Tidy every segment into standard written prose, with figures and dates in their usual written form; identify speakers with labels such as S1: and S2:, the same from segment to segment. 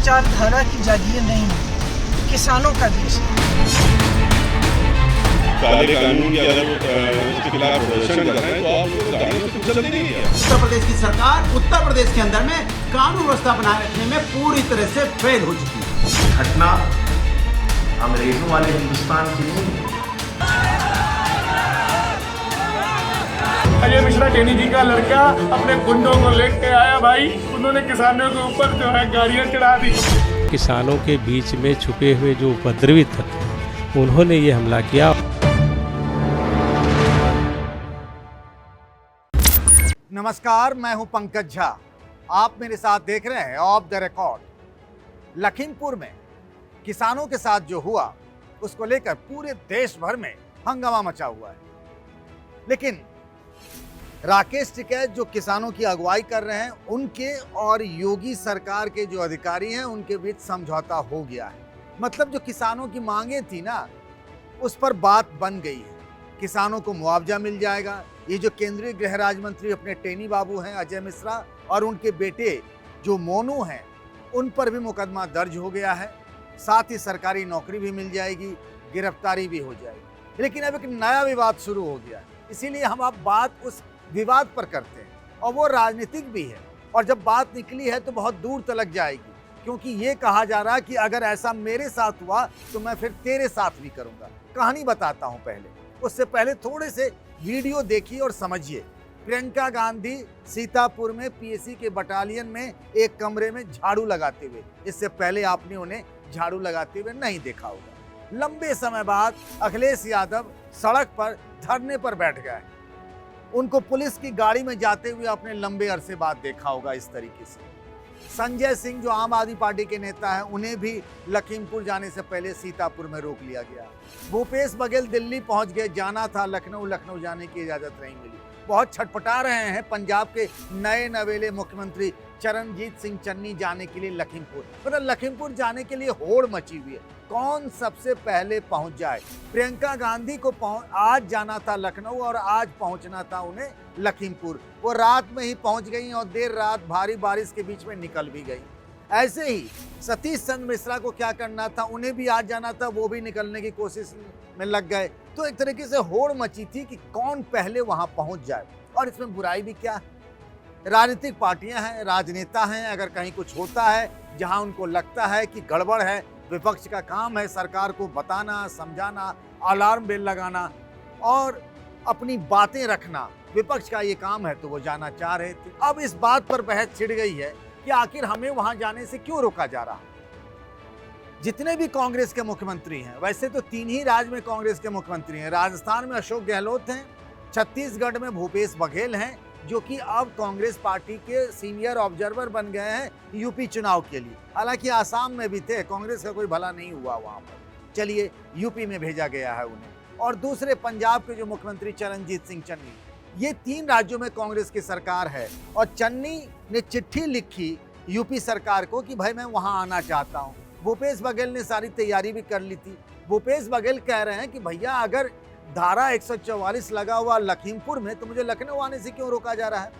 S1: विचारधारा की जागीर नहीं है, किसानों का देश है।
S2: काले कानून की अगर उसके खिलाफ प्रदर्शन कर रहे हैं तो आप लोग गाड़ियों से कुछ नहीं है।
S3: उत्तर प्रदेश की सरकार उत्तर प्रदेश के अंदर में कानून व्यवस्था बनाए रखने में पूरी तरह से फेल हो चुकी है।
S4: घटना अंग्रेजों वाले हिंदुस्तान की नहीं है।
S5: अजय मिश्रा टेनी जी का लड़का अपने गुंडों को लेके आया भाई, उन्होंने किसानों के ऊपर जो है गाड़ियां चढ़ा दी।
S6: किसानों के बीच में छुपे हुए जो उपद्रवी थे उन्होंने ये हमला किया।
S3: नमस्कार, मैं हूं पंकज झा। आप मेरे साथ देख रहे हैं ऑफ द रिकॉर्ड। लखीमपुर में किसानों के साथ जो हुआ उसको लेकर पूरे देश भर में हंगामा मचा हुआ है, लेकिन राकेश टिकैत जो किसानों की अगुवाई कर रहे हैं, उनके और योगी सरकार के जो अधिकारी हैं उनके बीच समझौता हो गया है। मतलब जो किसानों की मांगे थी ना, उस पर बात बन गई है। किसानों को मुआवजा मिल जाएगा। ये जो केंद्रीय गृह राज्य मंत्री अपने टेनी बाबू हैं अजय मिश्रा, और उनके बेटे जो मोनू हैं, उन पर भी मुकदमा दर्ज हो गया है। साथ ही सरकारी नौकरी भी मिल जाएगी, गिरफ्तारी भी हो जाएगी। लेकिन अब एक नया विवाद शुरू हो गया है, इसीलिए हम अब बात उस विवाद पर करते हैं, और वो राजनीतिक भी है। और जब बात निकली है तो बहुत दूर तलक जाएगी, क्योंकि ये कहा जा रहा है कि अगर ऐसा मेरे साथ हुआ तो मैं फिर तेरे साथ भी करूंगा। कहानी बताता हूं पहले, उससे पहले थोड़े से वीडियो देखिए और समझिए। प्रियंका गांधी सीतापुर में पीएसी के बटालियन में एक कमरे में झाड़ू लगाते हुए, इससे पहले आपने उन्हें झाड़ू लगाते हुए नहीं देखा होगा। लंबे समय बाद अखिलेश यादव सड़क पर धरने पर बैठ गए। उनको पुलिस की गाड़ी में जाते हुए आपने लंबे अरसे बाद देखा होगा इस तरीके से। संजय सिंह जो आम आदमी पार्टी के नेता हैं, उन्हें भी लखीमपुर जाने से पहले सीतापुर में रोक लिया गया। भूपेश बघेल दिल्ली पहुंच गए, जाना था लखनऊ जाने की इजाजत नहीं मिली। बहुत छटपटा रहे हैं पंजाब के नए नवेले मुख्यमंत्री चरणजीत सिंह चन्नी जाने के लिए लखीमपुर। मतलब लखीमपुर जाने के लिए होड़ मची हुई है, कौन सबसे पहले पहुंच जाए। प्रियंका गांधी को आज जाना था लखनऊ और आज पहुंचना था उन्हें लखीमपुर। वो रात में ही पहुंच गई और देर रात भारी बारिश के बीच में निकल भी गई। ऐसे ही सतीश चंद्र मिश्रा को क्या करना था, उन्हें भी आज जाना था, वो भी निकलने की कोशिश में लग गए। तो एक तरीके से होड़ मची थी कि कौन पहले वहां पहुंच जाए। और इसमें बुराई भी क्या है, राजनीतिक पार्टियां हैं, राजनेता हैं। अगर कहीं कुछ होता है जहां उनको लगता है कि गड़बड़ है, विपक्ष का काम है सरकार को बताना, समझाना, अलार्म बेल लगाना और अपनी बातें रखना। विपक्ष का ये काम है, तो वो जाना चाह रहे थे। अब इस बात पर बहस छिड़ गई है कि आखिर हमें वहां जाने से क्यों रोका जा रहा है। जितने भी कांग्रेस के मुख्यमंत्री हैं, वैसे तो 3 ही राज्य में कांग्रेस के मुख्यमंत्री हैं। राजस्थान में अशोक गहलोत हैं, छत्तीसगढ़ में भूपेश बघेल हैं, जो कि अब कांग्रेस पार्टी के सीनियर ऑब्जर्वर बन गए हैं यूपी चुनाव के लिए। हालांकि आसाम में भी थे, कांग्रेस का कोई भला नहीं हुआ वहां पर। चलिए, यूपी में भेजा गया है उन्हें। और दूसरे पंजाब के जो मुख्यमंत्री चरणजीत सिंह चन्नी, ये 3 राज्यों में कांग्रेस की सरकार है। और चन्नी ने चिट्ठी लिखी यूपी सरकार को कि भाई मैं वहां आना चाहता हूं। भूपेश बघेल ने सारी तैयारी भी कर ली थी। भूपेश बघेल कह रहे हैं कि भैया अगर धारा 144 लगा हुआ लखीमपुर में, तो मुझे लखनऊ आने से क्यों रोका जा रहा है।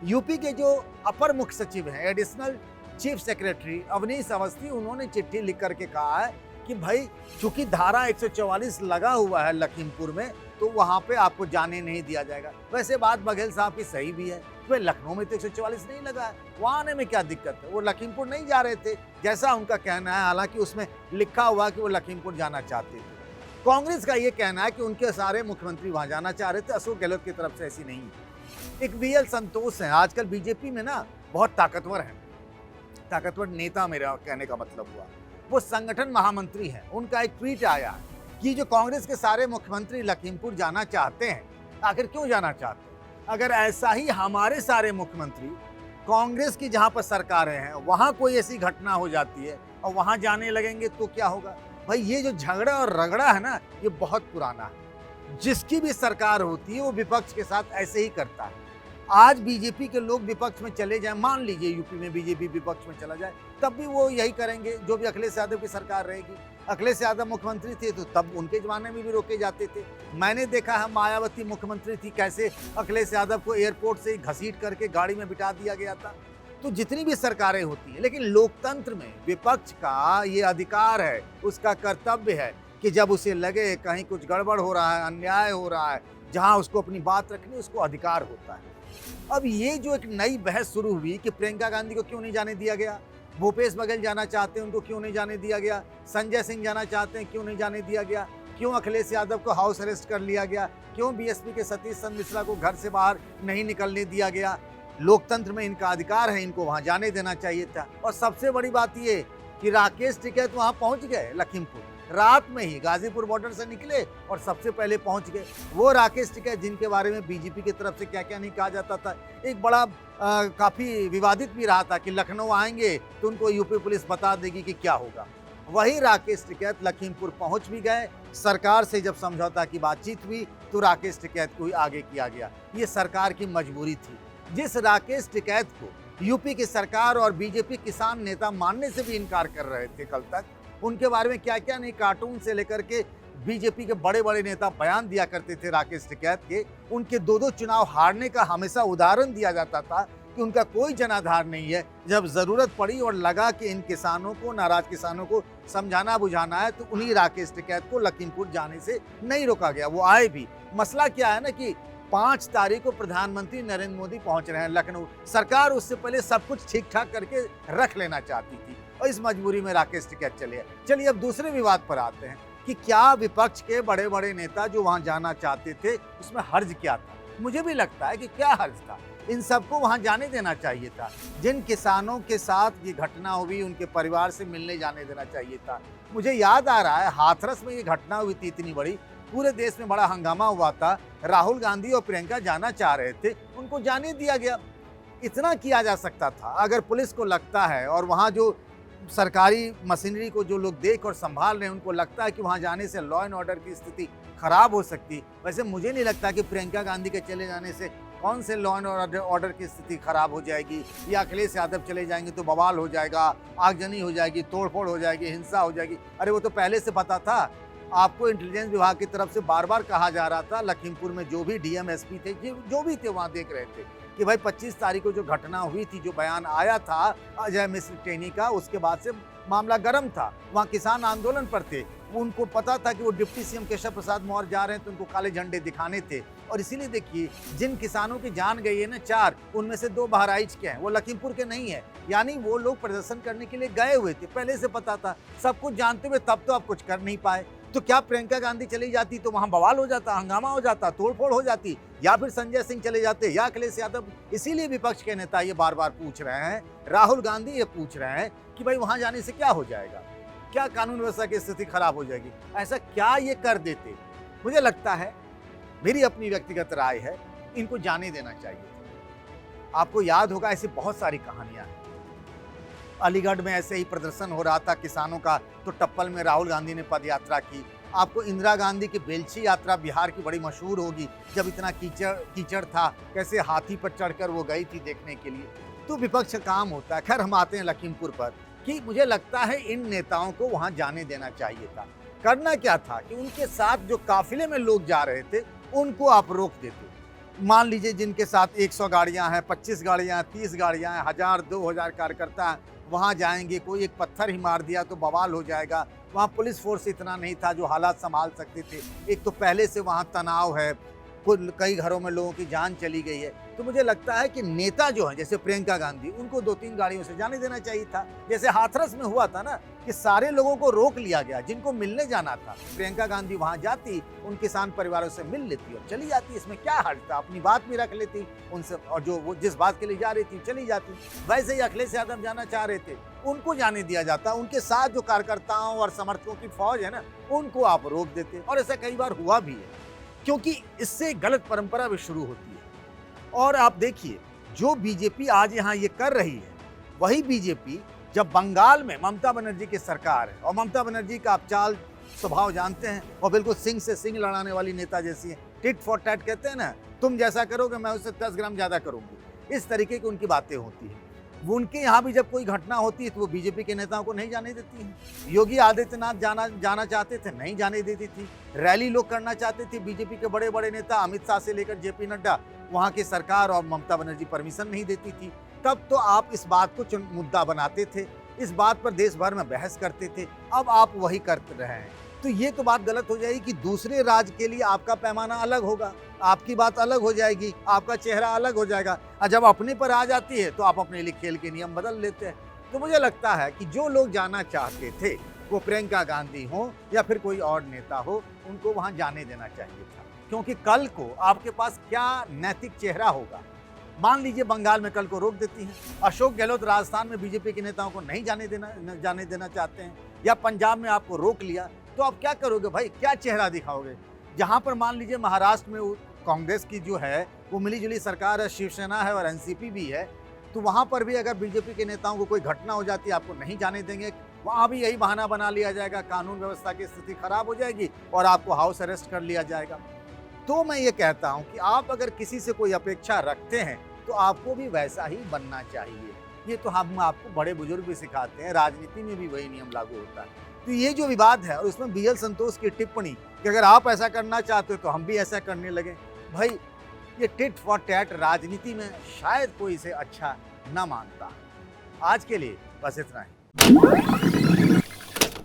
S3: यूपी के जो अपर मुख्य सचिव हैं, additional chief secretary Avanish Awasthi, उन्होंने चिट्ठी लिख करके कहा है कि भाई चूंकि धारा 144 लगा हुआ है लखीमपुर में, तो वहां पे आपको जाने नहीं दिया जाएगा। वैसे बात बघेल साहब की सही भी है, तो लखनऊ में तो 144 नहीं लगा है, वहां आने में क्या दिक्कत है। वो लखीमपुर नहीं जा रहे थे, जैसा उनका कहना है। हालांकि उसमें लिखा हुआ कि वो लखीमपुर जाना चाहते थे। कांग्रेस का ये कहना है कि उनके सारे मुख्यमंत्री वहां जाना चाह रहे थे। अशोक गहलोत की तरफ से ऐसी नहीं है। एक बीएल संतोष है, आजकल बीजेपी में ना बहुत ताकतवर है, ताकतवर नेता मेरा कहने का मतलब हुआ। वो संगठन महामंत्री हैं। उनका एक ट्वीट आया है कि जो कांग्रेस के सारे मुख्यमंत्री लखीमपुर जाना चाहते हैं, आखिर क्यों जाना चाहते हैं। अगर ऐसा ही हमारे सारे मुख्यमंत्री कांग्रेस की जहां पर सरकारें हैं, वहां कोई ऐसी घटना हो जाती है और वहां जाने लगेंगे तो क्या होगा। भाई ये जो झगड़ा और रगड़ा है ना, ये बहुत पुराना है। जिसकी भी सरकार होती है वो विपक्ष के साथ ऐसे ही करता है। आज बीजेपी के लोग विपक्ष में चले जाएं, मान लीजिए यूपी में बीजेपी विपक्ष में चला जाए, तब भी वो यही करेंगे जो भी अखिलेश यादव की सरकार रहेगी। अखिलेश यादव मुख्यमंत्री थे तो तब उनके जमाने में भी रोके जाते थे। मैंने देखा है मायावती मुख्यमंत्री थी, कैसे अखिलेश यादव को एयरपोर्ट से घसीट करके गाड़ी में बिठा दिया गया था। तो जितनी भी सरकारें होती हैं, लेकिन लोकतंत्र में विपक्ष का ये अधिकार है, उसका कर्तव्य है कि जब उसे लगे कहीं कुछ गड़बड़ हो रहा है, अन्याय हो रहा है, जहां उसको अपनी बात रखनी उसको अधिकार होता है। अब ये जो एक नई बहस शुरू हुई कि प्रियंका गांधी को क्यों नहीं जाने दिया गया, भूपेश बघेल जाना चाहते हैं उनको क्यों नहीं जाने दिया गया, संजय सिंह जाना चाहते हैं क्यों नहीं जाने दिया गया, क्यों अखिलेश यादव को हाउस अरेस्ट कर लिया गया, क्यों बीएसपी के सतीश चंद्र मिश्रा को घर से बाहर नहीं निकलने दिया गया। लोकतंत्र में इनका अधिकार है, इनको वहां जाने देना चाहिए था। और सबसे बड़ी बात ये कि राकेश टिकैत वहां पहुंच गए लखीमपुर, रात में ही गाजीपुर बॉर्डर से निकले और सबसे पहले पहुंच गए। वो राकेश टिकैत जिनके बारे में बीजेपी की तरफ से क्या क्या नहीं कहा जाता था, एक बड़ा काफी विवादित भी रहा था कि लखनऊ आएंगे तो उनको यूपी पुलिस बता देगी कि क्या होगा। वही राकेश टिकैत लखीमपुर पहुंच भी गए। सरकार से जब समझौता की बातचीत हुई तो राकेश टिकैत को ही आगे किया गया। ये सरकार की मजबूरी थी। जिस राकेश टिकैत को यूपी की सरकार और बीजेपी किसान नेता मानने से भी इनकार कर रहे थे कल तक, उनके बारे में क्या क्या नहीं, कार्टून से लेकर के बीजेपी के बड़े बड़े नेता बयान दिया करते थे राकेश टिकैत के। उनके दो चुनाव हारने का हमेशा उदाहरण दिया जाता था कि उनका कोई जनाधार नहीं है। जब जरूरत पड़ी और लगा कि इन किसानों को, नाराज किसानों को समझाना बुझाना है, तो उन्हीं राकेश टिकैत को लखीमपुर जाने से नहीं रोका गया। वो आए भी। मसला क्या है ना कि 5 तारीख को प्रधानमंत्री नरेंद्र मोदी पहुंच रहे हैं लखनऊ। सरकार उससे पहले सब कुछ ठीक ठाक करके रख लेना चाहती थी और इस मजबूरी में राकेश टिकैत चले। चलिए अब दूसरे विवाद पर आते हैं कि क्या विपक्ष के बड़े बड़े नेता जो वहां जाना चाहते थे उसमें हर्ज क्या था। मुझे भी लगता है कि क्या हर्ज था, इन सबको वहां जाने देना चाहिए था। जिन किसानों के साथ ये घटना हुई उनके परिवार से मिलने जाने देना चाहिए था। मुझे याद आ रहा है हाथरस में ये घटना हुई थी इतनी बड़ी, पूरे देश में बड़ा हंगामा हुआ था। राहुल गांधी और प्रियंका जाना चाह रहे थे, उनको जाने दिया गया। इतना किया जा सकता था। अगर पुलिस को लगता है और वहाँ जो सरकारी मशीनरी को जो लोग देख और संभाल रहे हैं उनको लगता है कि वहाँ जाने से लॉ एंड ऑर्डर की स्थिति खराब हो सकती, वैसे मुझे नहीं लगता कि प्रियंका गांधी के चले जाने से कौन से लॉ एंड ऑर्डर की स्थिति खराब हो जाएगी या अखिलेश यादव चले जाएंगे तो बवाल हो जाएगा, आगजनी हो जाएगी, तोड़फोड़ हो जाएगी, हिंसा हो जाएगी। अरे वो तो पहले से पता था। आपको इंटेलिजेंस विभाग की तरफ से बार बार कहा जा रहा था, लखीमपुर में जो भी डीएम एसपी थे, जो भी थे वहाँ देख रहे थे कि भाई 25 तारीख को जो घटना हुई थी, जो बयान आया था अजय मिश्र टेनी का, उसके बाद से मामला गर्म था। वहाँ किसान आंदोलन पर थे। उनको पता था कि वो डिप्टी सीएम केशव प्रसाद मौर्य जा रहे हैं तो उनको काले झंडे दिखाने थे। और इसीलिए देखिए जिन किसानों की जान गई है ना 4, उनमें से 2 बहराइच के हैं, वो लखीमपुर के नहीं है। यानी वो लोग प्रदर्शन करने के लिए गए हुए थे, पहले से पता था। सब कुछ जानते हुए तब तो आप कुछ कर नहीं पाए। तो क्या प्रियंका गांधी चली जाती तो वहां बवाल हो जाता, हंगामा हो जाता, तोड़फोड़ हो जाती, या फिर संजय सिंह चले जाते या अखिलेश यादव। इसीलिए विपक्ष के नेता ये बार बार पूछ रहे हैं, राहुल गांधी ये पूछ रहे हैं कि भाई वहां जाने से क्या हो जाएगा, क्या कानून व्यवस्था की स्थिति खराब हो जाएगी, ऐसा क्या ये कर देते। मुझे लगता है, मेरी अपनी व्यक्तिगत राय है, इनको जाने देना चाहिए। आपको याद होगा ऐसी बहुत सारी कहानियां हैं। अलीगढ़ में ऐसे ही प्रदर्शन हो रहा था किसानों का, तो टप्पल में राहुल गांधी ने पद यात्रा की। आपको इंदिरा गांधी की बेलछी यात्रा बिहार की बड़ी मशहूर होगी, जब इतना कीचड़ था, कैसे हाथी पर चढ़कर वो गई थी देखने के लिए। तो विपक्ष का काम होता है। खैर हम आते हैं लखीमपुर पर कि मुझे लगता है इन नेताओं को वहां जाने देना चाहिए था। करना क्या था कि उनके साथ जो काफिले में लोग जा रहे थे उनको आप रोक देते। मान लीजिए जिनके साथ 100 गाड़ियां हैं, 25 गाड़ियां हैं, 30 गाड़ियां हैं, 1000 2000 कार्यकर्ता वहां जाएंगे, कोई एक पत्थर ही मार दिया तो बवाल हो जाएगा। वहां पुलिस फोर्स इतना नहीं था जो हालात संभाल सकते थे। एक तो पहले से वहां तनाव है, कई घरों में लोगों की जान चली गई है। तो मुझे लगता है कि नेता जो हैं जैसे प्रियंका गांधी, उनको 2-3 गाड़ियों से जाने देना चाहिए था। जैसे हाथरस में हुआ था ना कि सारे लोगों को रोक लिया गया जिनको मिलने जाना था। प्रियंका गांधी वहां जाती, उन किसान परिवारों से मिल लेती और चली जाती। इसमें क्या हर्ज था, अपनी बात भी रख लेती उनसे, और जो वो जिस बात के लिए जा रही थी चली जाती। वैसे ही अखिलेश यादव जाना चाह रहे थे, उनको जाने दिया जाता। उनके साथ जो कार्यकर्ताओं और समर्थकों की फौज है ना, उनको आप रोक देते। और ऐसा कई बार हुआ भी है, क्योंकि इससे गलत परंपरा भी शुरू होती है। और आप देखिए जो बीजेपी आज यहाँ ये कर रही है, वही बीजेपी जब बंगाल में ममता बनर्जी की सरकार है, और ममता बनर्जी का आप चाल स्वभाव जानते हैं, और बिल्कुल सिंह से सिंह लड़ाने वाली नेता जैसी है। टिट फॉर टैट कहते हैं ना, तुम जैसा करोगे मैं उससे 10 ग्राम ज्यादा करूंगी। इस तरीके की उनकी बातें होती है। वो उनके यहाँ भी जब कोई घटना होती है तो वो बीजेपी के नेताओं को नहीं जाने देती है। योगी आदित्यनाथ जाना चाहते थे, नहीं जाने देती थी। रैली लोग करना चाहते थे, बीजेपी के बड़े बड़े नेता अमित शाह से लेकर जेपी नड्डा, वहाँ की सरकार और ममता बनर्जी परमिशन नहीं देती थी। तब तो आप इस बात को मुद्दा बनाते थे, इस बात पर देश भर में बहस करते थे। अब आप वही करते रहे हैं, तो ये तो बात गलत हो जाएगी कि दूसरे राज्य के लिए आपका पैमाना अलग होगा, आपकी बात अलग हो जाएगी, आपका चेहरा अलग हो जाएगा। और जब अपने पर आ जाती है तो आप अपने लिए खेल के नियम बदल लेते हैं। तो मुझे लगता है कि जो लोग जाना चाहते थे, वो प्रियंका गांधी हो या फिर कोई और नेता हो, उनको वहां जाने देना चाहिए था। क्योंकि कल को आपके पास क्या नैतिक चेहरा होगा। मान लीजिए बंगाल में कल को रोक देती हैं, अशोक गहलोत राजस्थान में बीजेपी के नेताओं को नहीं जाने देना चाहते हैं, या पंजाब में आपको रोक लिया, तो आप क्या करोगे भाई, क्या चेहरा दिखाओगे। जहां पर मान लीजिए महाराष्ट्र में कांग्रेस की जो है वो मिलीजुली सरकार है, शिवसेना है और एनसीपी भी है, तो वहां पर भी अगर बीजेपी के नेताओं को कोई घटना हो जाती है, आपको नहीं जाने देंगे। वहां भी यही बहाना बना लिया जाएगा, कानून व्यवस्था की स्थिति खराब हो जाएगी और आपको हाउस अरेस्ट कर लिया जाएगा। तो मैं ये कहता हूं कि आप अगर किसी से कोई अपेक्षा रखते हैं तो आपको भी वैसा ही बनना चाहिए। ये तो हम आपको बड़े बुजुर्ग भी सिखाते हैं, राजनीति में भी वही नियम लागू होता है। तो ये जो विवाद है और उसमें BL संतोष की टिप्पणी कि अगर आप ऐसा करना चाहते हो तो हम भी ऐसा करने लगे, भाई ये टिट फॉर टैट राजनीति में शायद कोई इसे अच्छा न मानता। आज के लिए बस इतना ही।